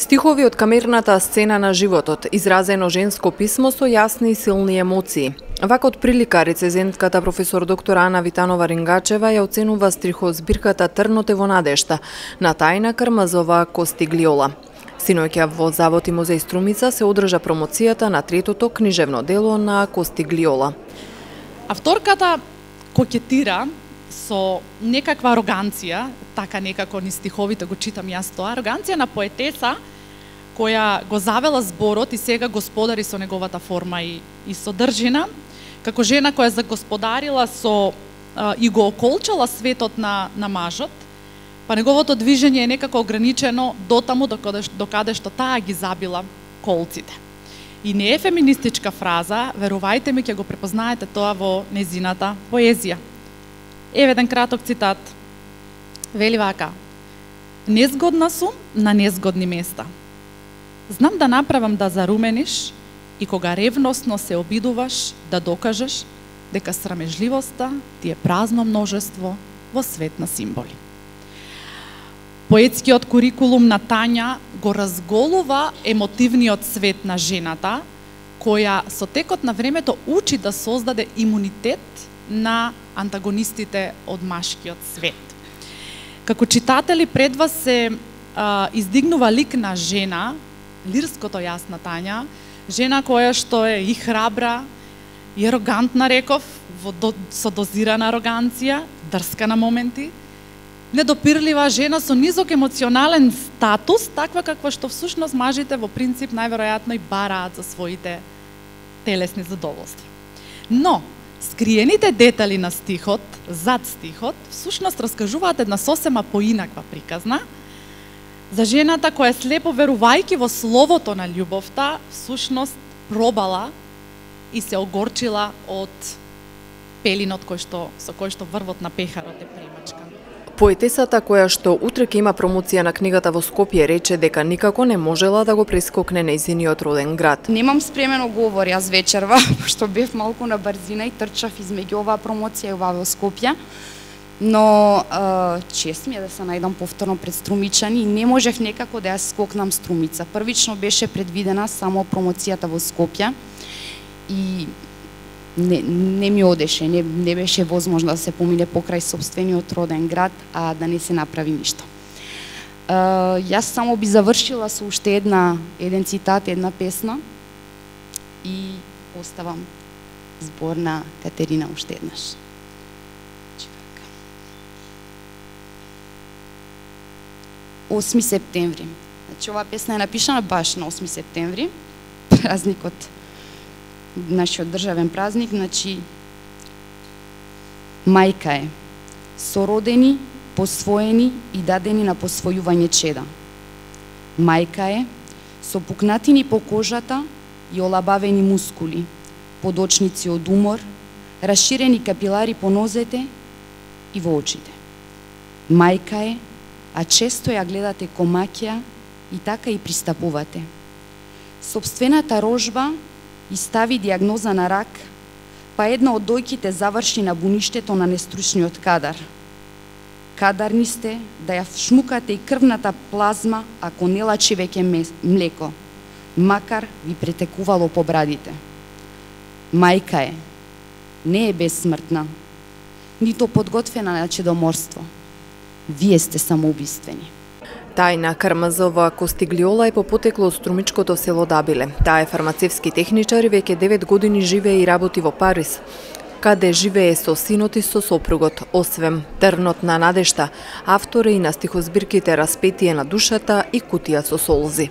Стихови од камерната сцена на животот, изразено женско писмо со јасни и силни емоции. Вака од прилика рецензентката професор доктор Ана Витанова-Рингачева ја оценува стихозбирката Трнот е во надежта на Тајна Кармазова Костиглиола. Синоќа во Завод и музеј Струмица се одржа промоцијата на третото книжевно дело на Костиглиола. Авторката кокетира со некаква ароганција, така некако ни стиховите го читам јас тоа, ароганција на поетеса која го завела зборот и сега господари со неговата форма и содржина, како жена која загосподарила со и го околчала светот на мажот, па неговото движење е некако ограничено дотаму докаде што таа ги забила колците. И не е феминистичка фраза, верувајте ми, ќе го препознаете тоа во незината поезија. Еве еден краток цитат. Вели вака: "Незгодна сум на незгодни места. Знам да направам да зарумениш и кога ревносно се обидуваш да докажеш дека срамежливоста ти е празно множество во свет на символи." Поетскиот курикулум на Тања го разголува емотивниот свет на жената, која со текот на времето учи да создаде имунитет на антагонистите од машкиот свет. Како читатели пред вас се издигнува лик на жена, лирското јас на Тања, жена која што е и храбра, и арогантна, реков, со дозирана ароганција, дрска на моменти, недопирлива жена со низок емоционален статус, таква каква што всушност мажите во принцип најверојатно и бараат за своите телесни задоволства. Но скриените детали на стихот, зад стихот, всушност раскажуваат една сосема поинаква приказна за жената која слепо верувајќи во словото на љубовта, всушност пробала и се огорчила од пелинот со кој што врвот на пехарот е премачкан. Поетесата која што утре ќе има промоција на книгата во Скопје рече дека никако не можела да го прескокне нејзиниот роден град. Немам спремено говор јас вечерва, пошто бев малку на брзина и трчав измеѓу оваа промоција и оваа во Скопје. Но чест ми е да се најдам повторно пред струмичани и не можев некако да ја скокнам Струмица. Првично беше предвидена само промоцијата во Скопје и не ми одеше, не беше возможно да се помине покрај сопствениот роден град, а да не се направи ништо. Јас само би завршила со уште еден цитат, една песна и оставам збор на Катерина уште еднаш. 8 септември. Значи, оваа песна е напишана баш на 8 септември, празникот, нашиот државен празник. Значи, мајка е, сородени, посвоени и дадени на посвојување чеда. Мајка е, со пукнатини по кожата и олабавени мускули, подочници од умор, расширени капилари по нозете и во очите. Мајка е, а често ја гледате комаќа и така и пристапувате. Сопствената рожба и стави диагноза на рак, па една од дојките заврши на буништето на нестручниот кадар. Кадарни сте да ја шмукате и крвната плазма ако не лачи веќе млеко, макар ви претекувало по брадите. Мајка е, не е безсмртна, нито подготвена на чедоморство. Вие сте самоубиствени. Тајна Кармазова Костиглиола е по потекло од струмичкото село Дабиле. Таа е фармацевски техничар и веќе 9 години живее и работи во Париз, каде живее со синот и со сопругот. Освен Трнот на надежта, автор е и на стихозбирките Распетие на душата и Кутија со солзи.